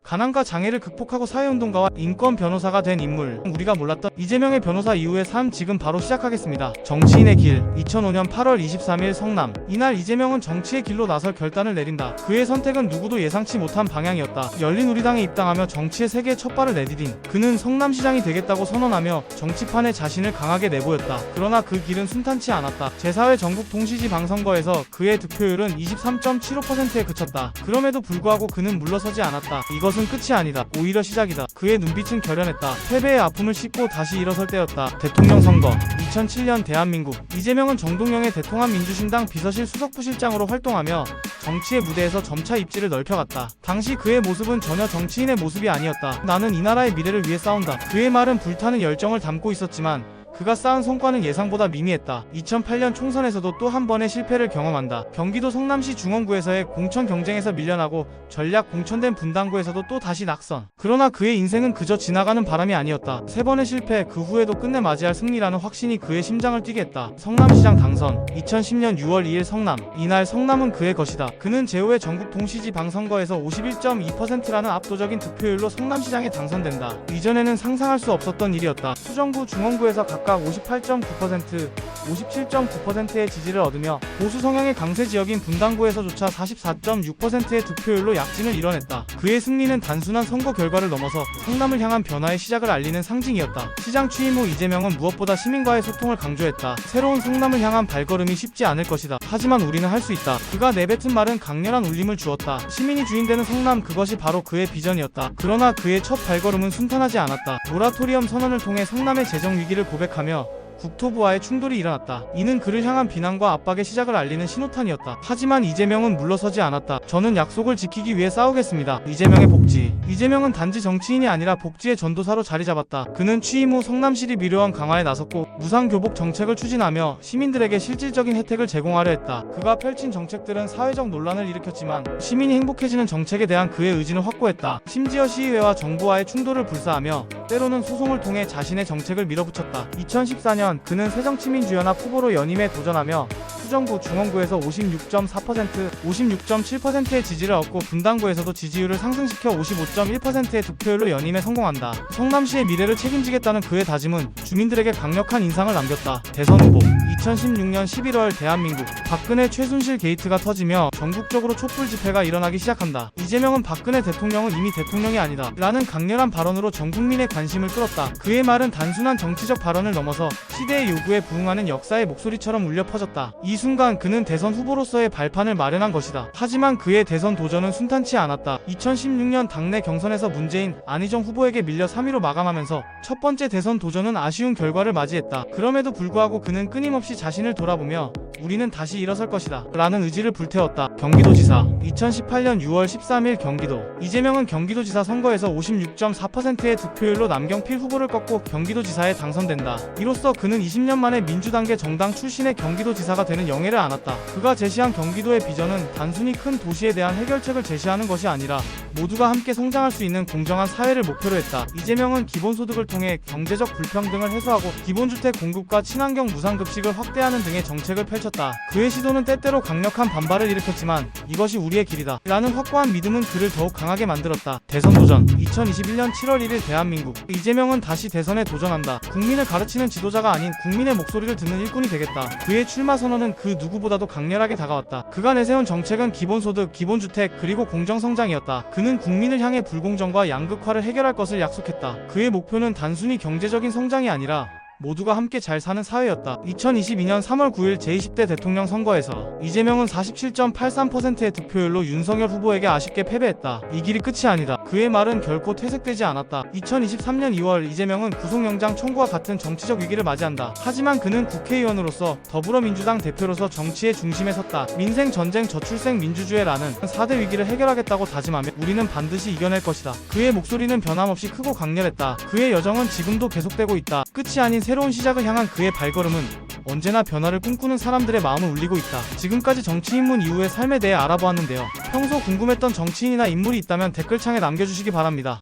가난과 장애를 극복하고 사회운동가와 인권 변호사가 된 인물. 우리가 몰랐던 이재명의 변호사 이후의 삶 지금 바로 시작하겠습니다. 정치인의 길. 2005년 8월 23일 성남. 이날 이재명은 정치의 길로 나설 결단을 내린다. 그의 선택은 누구도 예상치 못한 방향이었다. 열린우리당에 입당하며 정치의 세계에 첫 발을 내디딘 그는 성남시장이 되겠다고 선언하며 정치판에 자신을 강하게 내보였다. 그러나 그 길은 순탄치 않았다. 제4회 전국 동시지방선거에서 그의 득표율은 23.75%에 그쳤다. 그럼에도 불구하고 그는 물러서지 않았다. 이것은 끝이 아니다. 오히려 시작이다. 그의 눈빛은 결연했다. 패배의 아픔을 씻고 다시 일어설 때였다. 대통령 선거. 2007년 대한민국. 이재명은 정동영의 대통합민주신당 비서실 수석부실장으로 활동하며 정치의 무대에서 점차 입지를 넓혀갔다. 당시 그의 모습은 전혀 정치인의 모습이 아니었다. 나는 이 나라의 미래를 위해 싸운다. 그의 말은 불타는 열정을 담고 있었지만 그가 쌓은 성과는 예상보다 미미했다. 2008년 총선에서도 또 한 번의 실패를 경험한다. 경기도 성남시 중원구에서의 공천 경쟁에서 밀려나고 전략 공천된 분당구에서도 또 다시 낙선. 그러나 그의 인생은 그저 지나가는 바람이 아니었다. 세 번의 실패, 그 후에도 끝내 맞이할 승리라는 확신이 그의 심장을 뛰게 했다. 성남시장 당선. 2010년 6월 2일 성남. 이날 성남은 그의 것이다. 그는 제5회 전국 동시지방선거에서 51.2%라는 압도적인 득표율로 성남시장에 당선된다. 이전에는 상상할 수 없었던 일이었다. 수정구 중원구에서 각각 58.9%, 57.9%의 지지를 얻으며 보수 성향의 강세 지역인 분당구에서조차 44.6%의 득표율로 약진을 이뤄냈다. 그의 승리는 단순한 선거 결과를 넘어서 성남을 향한 변화의 시작을 알리는 상징이었다. 시장 취임 후 이재명은 무엇보다 시민과의 소통을 강조했다. 새로운 성남을 향한 발걸음이 쉽지 않을 것이다. 하지만 우리는 할 수 있다. 그가 내뱉은 말은 강렬한 울림을 주었다. 시민이 주인되는 성남, 그것이 바로 그의 비전이었다. 그러나 그의 첫 발걸음은 순탄하지 않았다. 모라토리엄 선언을 통해 성남의 재정 위기를 고백하며 국토부와의 충돌이 일어났다. 이는 그를 향한 비난과 압박의 시작을 알리는 신호탄이었다. 하지만 이재명은 물러서지 않았다. 저는 약속을 지키기 위해 싸우겠습니다. 이재명의 복지. 이재명은 단지 정치인이 아니라 복지의 전도사로 자리 잡았다. 그는 취임 후 성남시리 미료원 강화에 나섰고 무상교복 정책을 추진하며 시민들에게 실질적인 혜택을 제공하려 했다. 그가 펼친 정책들은 사회적 논란을 일으켰지만 시민이 행복해지는 정책에 대한 그의 의지는 확고했다. 심지어 시의회와 정부와의 충돌을 불사하며 때로는 소송을 통해 자신의 정책을 밀어붙였다. 2014년 그는 새정치민주연합 후보로 연임에 도전하며 수정구 중원구에서 56.4%, 56.7%의 지지를 얻고 분당구에서도 지지율을 상승시켜 55.1%의 득표율로 연임에 성공한다. 성남시의 미래를 책임지겠다는 그의 다짐은 주민들에게 강력한 인상을 남겼다. 대선 후보. 2016년 11월 대한민국. 박근혜 최순실 게이트가 터지며 전국적으로 촛불 집회가 일어나기 시작한다. 이재명은 박근혜 대통령은 이미 대통령이 아니다 라는 강렬한 발언으로 전 국민의 관심을 끌었다. 그의 말은 단순한 정치적 발언을 넘어서 시대의 요구에 부응하는 역사의 목소리처럼 울려 퍼졌다. 이 순간 그는 대선 후보로서의 발판을 마련한 것이다. 하지만 그의 대선 도전은 순탄치 않았다. 2016년 당내 경선에서 문재인, 안희정 후보에게 밀려 3위로 마감하면서 첫 번째 대선 도전은 아쉬운 결과를 맞이했다. 그럼에도 불구하고 그는 끊임없이 자신을 돌아보며 우리는 다시 일어설 것이다 라는 의지를 불태웠다. 경기도지사. 2018년 6월 13일 경기도. 이재명은 경기도지사 선거에서 56.4%의 득표율로 남경필 후보를 꺾고 경기도지사에 당선된다. 이로써 그는 20년 만에 민주당계 정당 출신의 경기도지사가 되는 영예를 안았다. 그가 제시한 경기도의 비전은 단순히 큰 도시에 대한 해결책을 제시하는 것이 아니라 모두가 함께 성장할 수 있는 공정한 사회를 목표로 했다. 이재명은 기본소득을 통해 경제적 불평등을 해소하고 기본주택 공급과 친환경 무상급식을 확대하는 등의 정책을 펼쳤다. 그의 시도는 때때로 강력한 반발을 일으켰지만 이것이 우리의 길이다 라는 확고한 믿음은 그를 더욱 강하게 만들었다. 대선 도전. 2021년 7월 1일 대한민국. 이재명은 다시 대선에 도전한다. 국민을 가르치는 지도자가 아닌 국민의 목소리를 듣는 일꾼이 되겠다. 그의 출마 선언은 그 누구보다도 강렬하게 다가왔다. 그가 내세운 정책은 기본소득, 기본주택, 그리고 공정성장이었다. 그는 국민을 향해 불공정과 양극화를 해결할 것을 약속했다. 그의 목표는 단순히 경제적인 성장이 아니라 모두가 함께 잘 사는 사회였다. 2022년 3월 9일 제20대 대통령 선거에서 이재명은 47.83%의 득표율로 윤석열 후보에게 아쉽게 패배했다. 이 길이 끝이 아니다. 그의 말은 결코 퇴색되지 않았다. 2023년 2월 이재명은 구속영장 청구와 같은 정치적 위기를 맞이한다. 하지만 그는 국회의원으로서 더불어민주당 대표로서 정치의 중심에 섰다. 민생, 전쟁, 저출생, 민주주의라는 4대 위기를 해결하겠다고 다짐하며 우리는 반드시 이겨낼 것이다. 그의 목소리는 변함없이 크고 강렬했다. 그의 여정은 지금도 계속되고 있다. 끝이 아닌 새로운 시작을 향한 그의 발걸음은 언제나 변화를 꿈꾸는 사람들의 마음을 울리고 있다. 지금까지 정치 입문 이후의 삶에 대해 알아보았는데요. 평소 궁금했던 정치인이나 인물이 있다면 댓글창에 남겨주시기 바랍니다.